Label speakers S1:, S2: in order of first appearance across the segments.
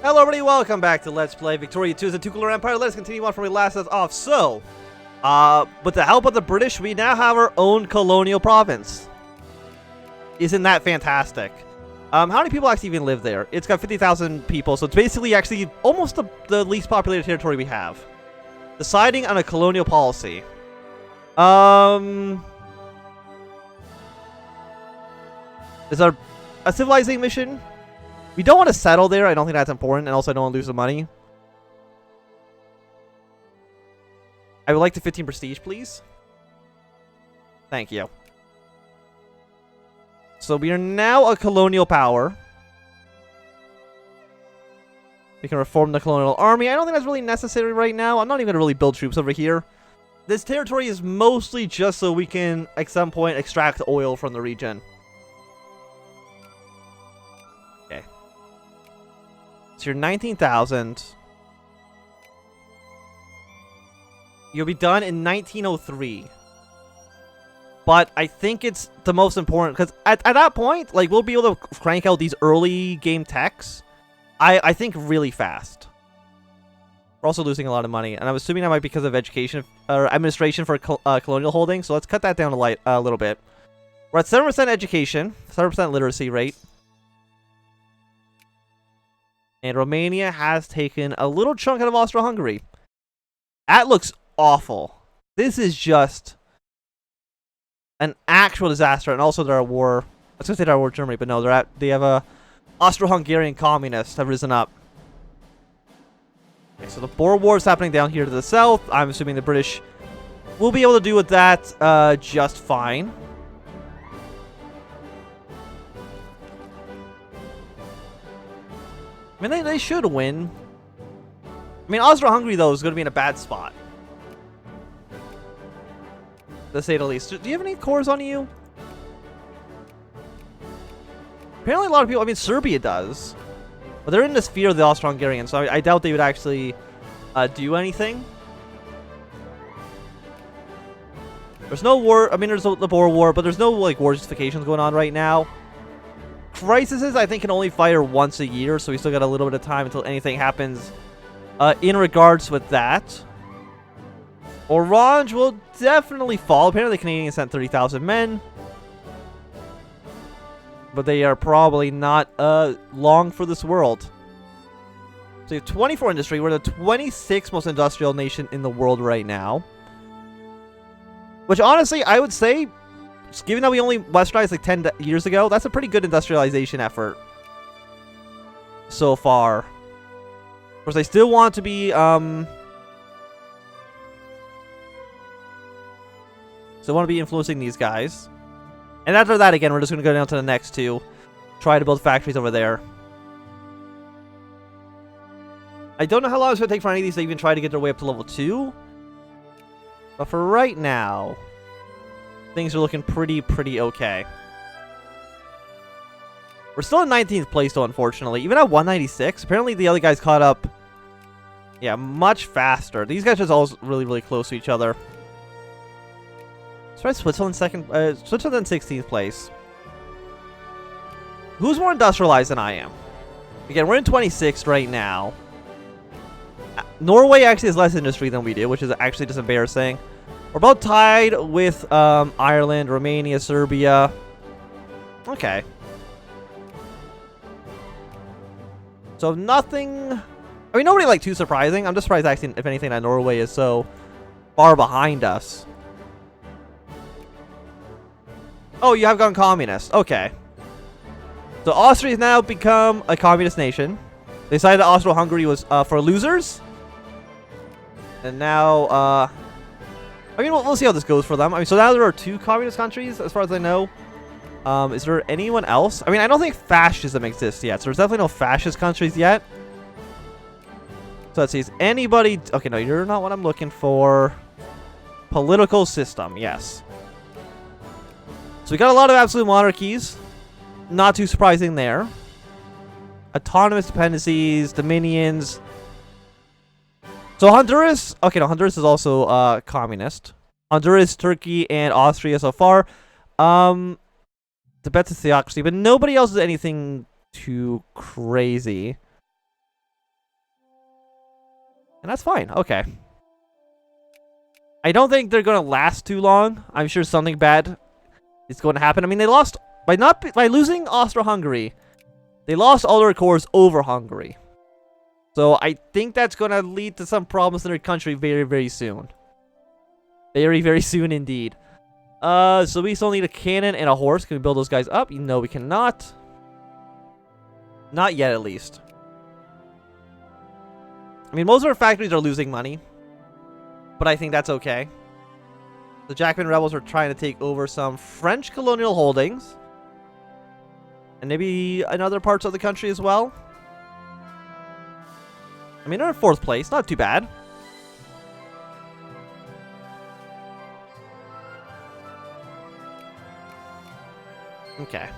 S1: Hello everybody, welcome back to Let's Play Victoria 2's the Tukulor Empire. Let's continue on from where we last left off. So, with the help of the British, we now have our own colonial province. Isn't that fantastic? How many people actually even live there? It's got 50,000 people, so it's basically actually almost the least populated territory we have. Deciding on a colonial policy. Is our a civilizing mission? We don't want to settle there. I don't think that's important. And also, I don't want to lose the money. I would like the 15 prestige, please. Thank you. So, we are now a colonial power. We can reform the colonial army. I don't think that's really necessary right now. I'm not even going to really build troops over here. This territory is mostly just so we can, at some point, extract oil from the region. So you're 19,000. You'll be done in 1903. But I think it's the most important, because at that point, like, we'll be able to crank out these early game techs, I think, really fast. We're also losing a lot of money, and I'm assuming that might be because of education, or administration for colonial holding, so let's cut that down a little bit. We're at 7% education, 7% literacy rate. And Romania has taken a little chunk out of Austro-Hungary. That looks awful. This is just an actual disaster. And also they're at war. I was going to say they're at war with Germany, but no, they have a Austro-Hungarian communists have risen up. Okay, so the Boer War is happening down here to the south. I'm assuming the British will be able to deal with that just fine. I mean, they should win. I mean, Austro-Hungary, though, is going to be in a bad spot. To say the least. Do you have any cores on you? Apparently, a lot of people... I mean, Serbia does. But they're in the sphere of the Austro-Hungarians, so I doubt they would actually do anything. There's no war... I mean, there's the Boer War, but there's no, like, war justifications going on right now. Crises, I think, can only fire once a year, so we still got a little bit of time until anything happens in regards with that. Orange will definitely fall. Apparently, the Canadians sent 30,000 men. But they are probably not long for this world. So you have 24 industry. We're the 26th most industrial nation in the world right now. Which, honestly, I would say... Given that we only westernized like 10 years ago, that's a pretty good industrialization effort so far. Of course, I still want to be, still want to be influencing these guys. And after that, again, we're just going to go down to the next two. Try to build factories over there. I don't know how long it's going to take for any of these to even try to get their way up to level 2. But for right now... things are looking pretty okay. We're still in 19th place, though, unfortunately. Even at 196, apparently the other guys caught up, yeah, much faster. These guys are all really close to each other. Let's try Switzerland Switzerland 16th place. Who's more industrialized than I am? Again, we're in 26th right now. Norway actually has less industry than we do, which is actually just embarrassing. We're about tied with Ireland, Romania, Serbia. Okay. So nothing... I mean, nobody like too surprising. I'm just surprised actually, if anything, that Norway is so far behind us. Oh, you have gone communist. Okay. So Austria has now become a communist nation. They decided that Austro-Hungary was for losers. And now... I mean, we'll see how this goes for them. I mean, so now there are 2 communist countries, as far as I know. Is there anyone else? I mean, I don't think fascism exists yet, so there's definitely no fascist countries yet. So let's see, is anybody... Okay, no, you're not what I'm looking for. Political system, yes. So we got a lot of absolute monarchies. Not too surprising there. Autonomous dependencies, dominions... So Honduras, okay, no, Honduras is also communist. Honduras, Turkey, and Austria so far. Tibet's a theocracy, but nobody else is anything too crazy. And that's fine. Okay. I don't think they're going to last too long. I'm sure something bad is going to happen. I mean, they lost by losing Austro-Hungary. They lost all their cores over Hungary. So I think that's going to lead to some problems in their country very, very soon. Very, very soon indeed. So we still need a cannon and a horse. Can we build those guys up? No, we cannot. Not yet, at least. I mean, most of our factories are losing money. But I think that's okay. The Jackman rebels are trying to take over some French colonial holdings. And maybe in other parts of the country as well. I mean, they're in 4th place. Not too bad. Okay.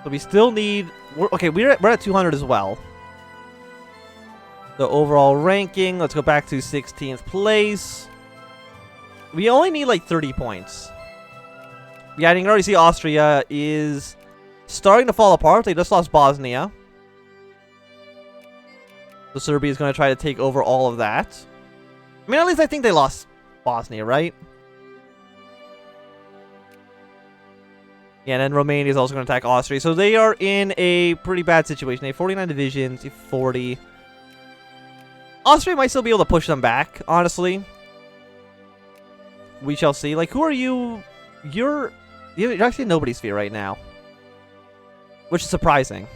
S1: So we still need... we're at 200 as well. The overall ranking, let's go back to 16th place. We only need like 30 points. Yeah, you can already see Austria is starting to fall apart. They just lost Bosnia. So Serbia is going to try to take over all of that. I mean, at least I think they lost Bosnia, right? Yeah, and then Romania is also going to attack Austria. So they are in a pretty bad situation. They have 49 divisions, 40... Austria might still be able to push them back, honestly. We shall see. Like, who are you? You're actually in nobody's sphere right now. Which is surprising.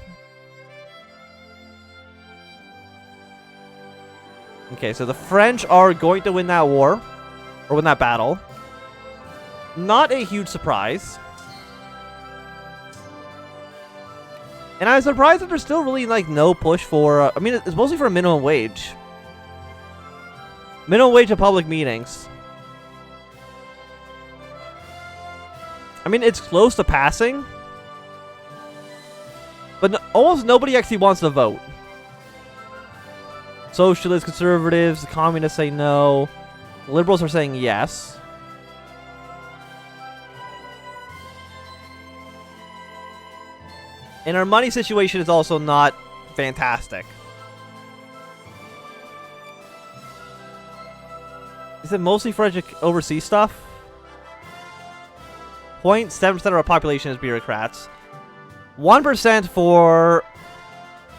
S1: Okay, so the French are going to win that war. Or win that battle. Not a huge surprise. And I'm surprised that there's still really, like, no push for... I mean, it's mostly for minimum wage. Minimum wage at public meetings. I mean, it's close to passing. But almost nobody actually wants to vote. Socialists, conservatives, the communists say no. The liberals are saying yes. And our money situation is also not fantastic. Is it mostly for overseas stuff? 0.7% of our population is bureaucrats. 1% for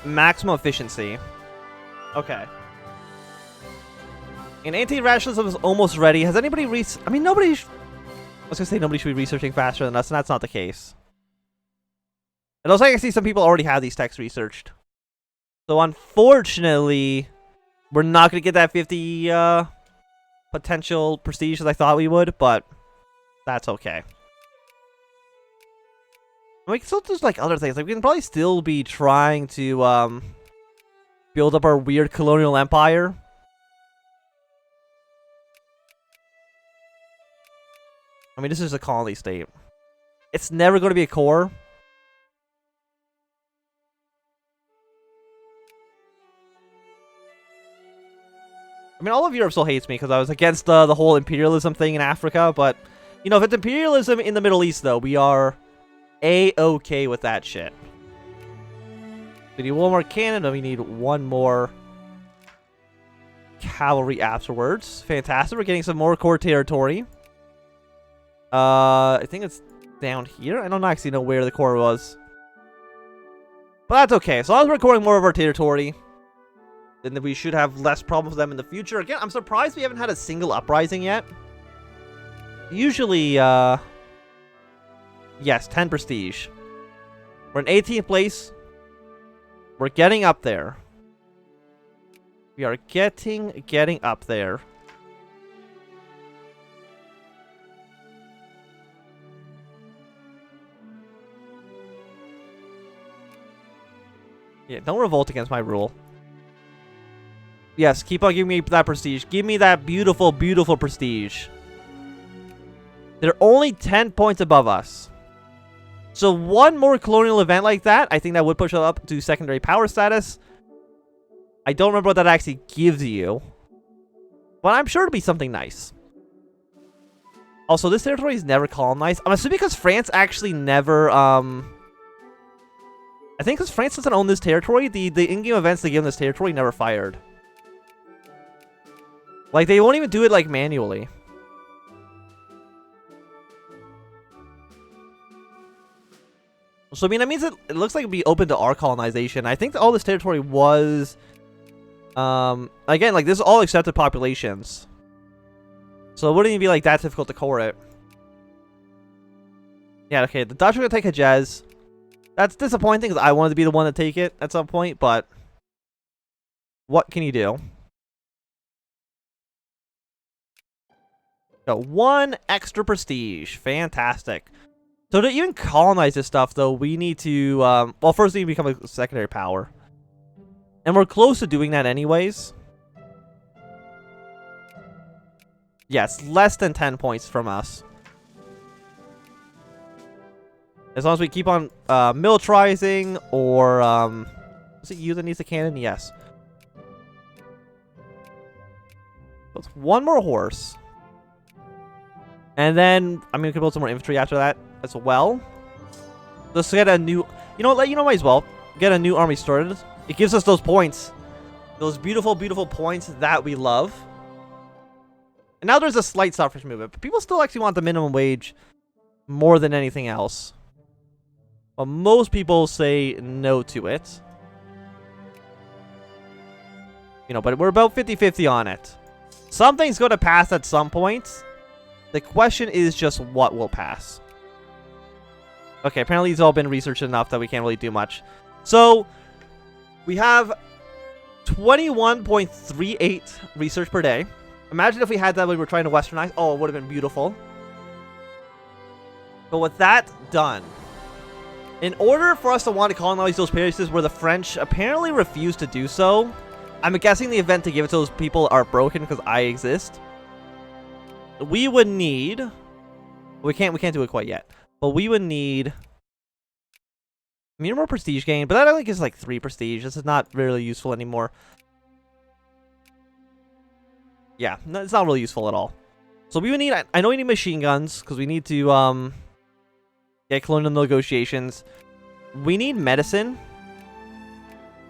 S1: maximum efficiency. Okay. And anti-rationalism is almost ready. Has anybody I mean, nobody... I was going to say nobody should be researching faster than us, and that's not the case. It looks like I see some people already have these texts researched. So unfortunately, we're not going to get that 50... potential prestige as I thought we would, but that's okay. We can still do like other things. Like we can probably still be trying to build up our weird colonial empire. I mean, this is a colony state. It's never going to be a core. I mean, all of Europe still hates me because I was against the whole imperialism thing in Africa, but, you know, if it's imperialism in the Middle East, though, we are A-okay with that shit. We need one more cannon, and we need one more cavalry afterwards. Fantastic, we're getting some more core territory. I think it's down here. I don't actually know where the core was. But that's okay, so as we're coring more of our territory, then we should have less problems with them in the future. Again, I'm surprised we haven't had a single uprising yet. Usually, yes, 10 prestige. We're in 18th place. We're getting up there. We are getting up there. Yeah, don't revolt against my rule. Yes, keep on giving me that prestige. Give me that beautiful, beautiful prestige. They're only 10 points above us. So one more colonial event like that, I think that would push it up to secondary power status. I don't remember what that actually gives you. But I'm sure it'll be something nice. Also, this territory is never colonized. I'm assuming because France actually never, I think because France doesn't own this territory, the in-game events they give them this territory never fired. Like, they won't even do it, like, manually. So, I mean, that means it looks like it'd be open to our colonization. I think that all this territory was... again, like, this is all accepted populations. So it wouldn't even be, like, that difficult to core it. Yeah, okay, the Dutch are gonna take Hejaz. That's disappointing, because I wanted to be the one to take it at some point, but... what can you do? Got 1 extra prestige. Fantastic. So to even colonize this stuff, though, we need to, well, first we need to become a secondary power. And we're close to doing that anyways. Yes, less than 10 points from us. As long as we keep on militarizing, or, is it you that needs a cannon? Yes. That's 1 more horse. And then, I mean, we can build some more infantry after that as well. Let's get a new... You know what? Might as well get a new army started. It gives us those points. Those beautiful, beautiful points that we love. And now there's a slight suffrage movement. But people still actually want the minimum wage more than anything else. But most people say no to it. You know, but we're about 50-50 on it. Something's going to pass at some point. The question is just what will pass. Okay, apparently it's all been researched enough that we can't really do much. So, we have 21.38 research per day. Imagine if we had that when we were trying to westernize. Oh, it would have been beautiful. But with that done, in order for us to want to colonize those places where the French apparently refuse to do so, I'm guessing the event to give it to those people are broken because I exist. We would need... We can't do it quite yet. But we would need... I mean, more prestige gain, but that only gives like 3 prestige. This is not really useful anymore. Yeah, no, it's not really useful at all. So we would need... I know we need machine guns, because we need to get colonial negotiations. We need medicine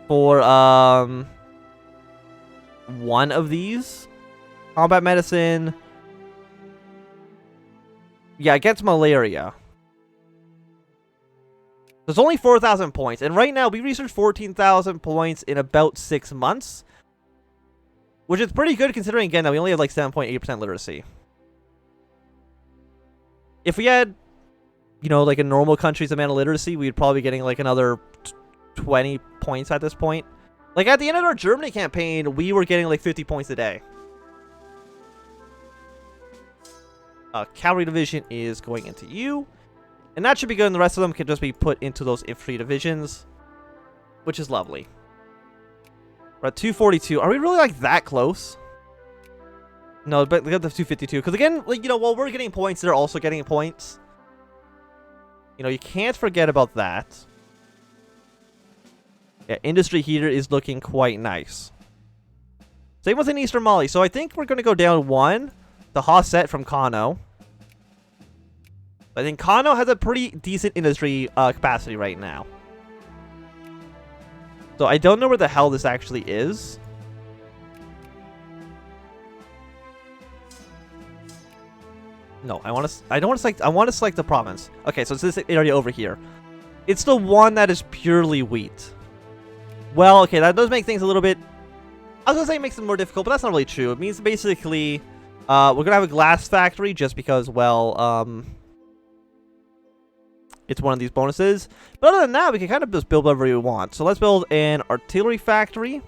S1: for 1 of these. Combat medicine... Yeah, against malaria. There's only 4,000 points. And right now, we researched 14,000 points in about 6 months. Which is pretty good considering, again, that we only have like 7.8% literacy. If we had, you know, like a normal country's amount of literacy, we'd probably be getting like another 20 points at this point. Like at the end of our Germany campaign, we were getting like 50 points a day. Cavalry division is going into you. And that should be good, and the rest of them can just be put into those infantry divisions. Which is lovely. We're at 242. Are we really, like, that close? No, but we got the 252. Because, again, like, you know, while we're getting points, they're also getting points. You know, you can't forget about that. Yeah, industry heater is looking quite nice. Same with in Eastern Mali. So I think we're going to go down 1. The Hasset from Kano. I think Kano has a pretty decent industry capacity right now. So I don't know where the hell this actually is. No, I want to select the province. Okay, so it's this area over here. It's the one that is purely wheat. Well, okay, that does make things a little bit... I was going to say it makes it more difficult, but that's not really true. It means basically... we're going to have a glass factory just because, well, it's one of these bonuses. But other than that, we can kind of just build whatever we want. So let's build an artillery factory.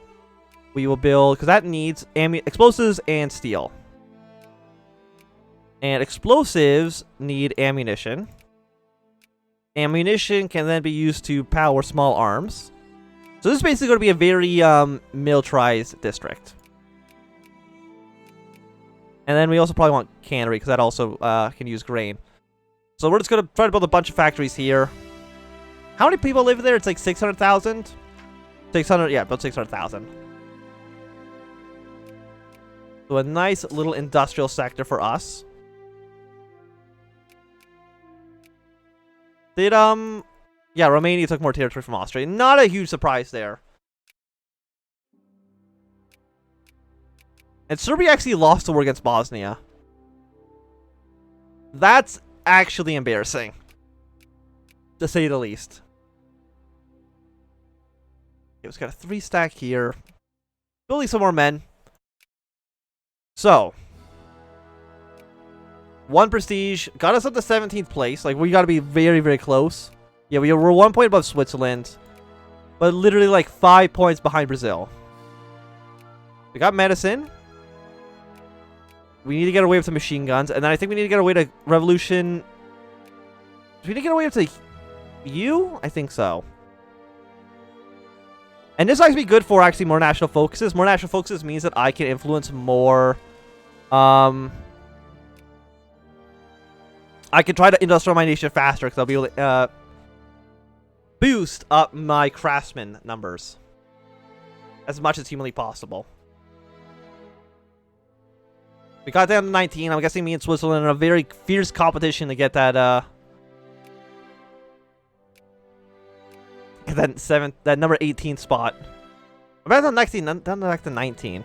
S1: We will build, because that needs explosives and steel. And explosives need ammunition. Ammunition can then be used to power small arms. So this is basically going to be a very militarized district. And then we also probably want cannery, because that also can use grain. So we're just going to try to build a bunch of factories here. How many people live there? It's like 600,000? 600, yeah, about 600,000. So a nice little industrial sector for us. Yeah, Romania took more territory from Austria. Not a huge surprise there. And Serbia actually lost the war against Bosnia. That's actually embarrassing, to say the least. It's got a 3-stack here. Building some more men. So, 1 prestige. Got us up to 17th place. Like, we got to be very, very close. Yeah, we're 1 point above Switzerland. But literally, like, 5 points behind Brazil. We got medicine. We need to get away with the machine guns. And then I think we need to get away to revolution. Do we need to get away with the U? I think so. And this actually be good for actually more national focuses. More national focuses means that I can influence more. I can try to industrialize my nation faster because I'll be able to boost up my craftsman numbers as much as humanly possible. We got down to 19. I'm guessing me and Switzerland are in a very fierce competition to get that that number 18 spot. I'm back to 19, down back to 19.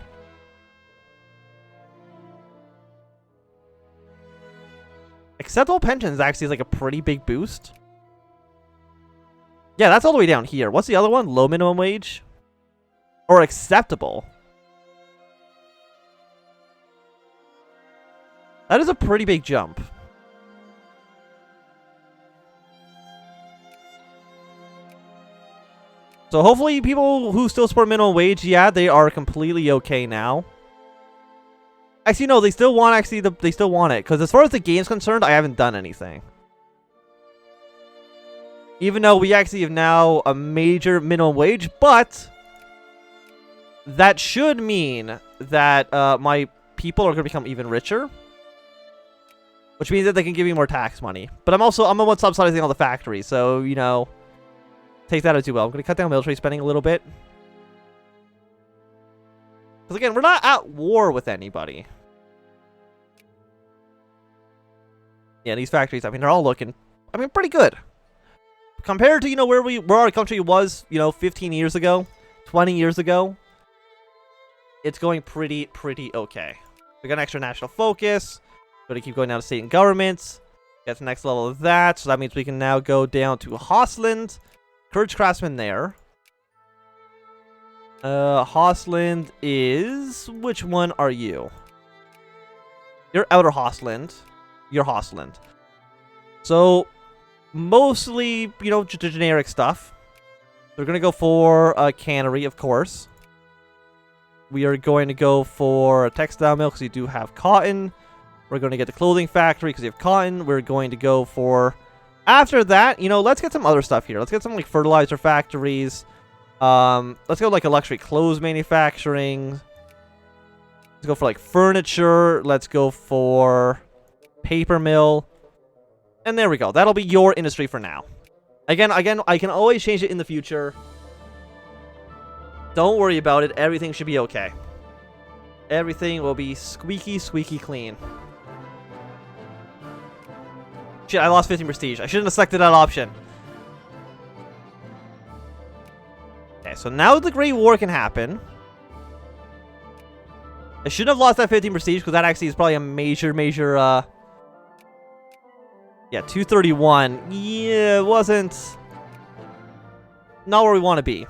S1: Acceptable pensions actually is like a pretty big boost. Yeah, that's all the way down here. What's the other one? Low minimum wage? Or acceptable? That is a pretty big jump. So hopefully people who still support minimum wage, yeah, they are completely okay now. Actually, no, they still want they still want it. Because as far as the game's concerned, I haven't done anything. Even though we actually have now a major minimum wage, but that should mean that my people are going to become even richer. Which means that they can give me more tax money. But I'm the one subsidizing all the factories, so, you know, take that as well. I'm going to cut down military spending a little bit. Because again, we're not at war with anybody. Yeah, these factories, I mean, they're all looking, I mean, pretty good. Compared to, you know, where our country was, you know, 15 years ago, 20 years ago. It's going pretty okay. We got an extra national focus. Going to keep going down to state and governments. Get the next level of that. So that means we can now go down to Hossland. Courage Craftsman there. Hossland is... Which one are you? You're Outer Hossland. You're Hossland. So, mostly, you know, generic stuff. We're going to go for a cannery, of course. We are going to go for a textile mill because you do have cotton. We're going to get the clothing factory because you have cotton. We're going to go for... After that, you know, let's get some other stuff here. Let's get some, like, fertilizer factories. Let's go, like, a luxury clothes manufacturing. Let's go for, like, furniture. Let's go for paper mill. And there we go. That'll be your industry for now. Again, I can always change it in the future. Don't worry about it. Everything should be okay. Everything will be squeaky clean. Shit, I lost 15 prestige. I shouldn't have selected that option. Okay, so now the Great War can happen. I shouldn't have lost that 15 prestige because that actually is probably a major, yeah, 231. Yeah, it wasn't... Not where we want to be.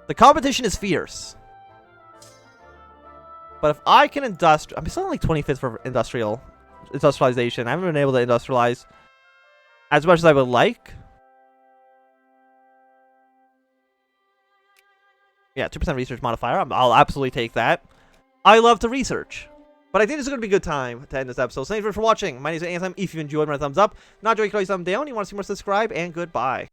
S1: The competition is fierce. But if I can I'm still on like 25th for industrialization. I haven't been able to industrialize as much as I would like. Yeah, 2% research modifier. I'll absolutely take that. I love to research. But I think this is going to be a good time to end this episode. So thank you for watching. My name is Anthem. If you enjoyed, my thumbs up. Not enjoyed, thumbs down. You want to see more, subscribe, and goodbye.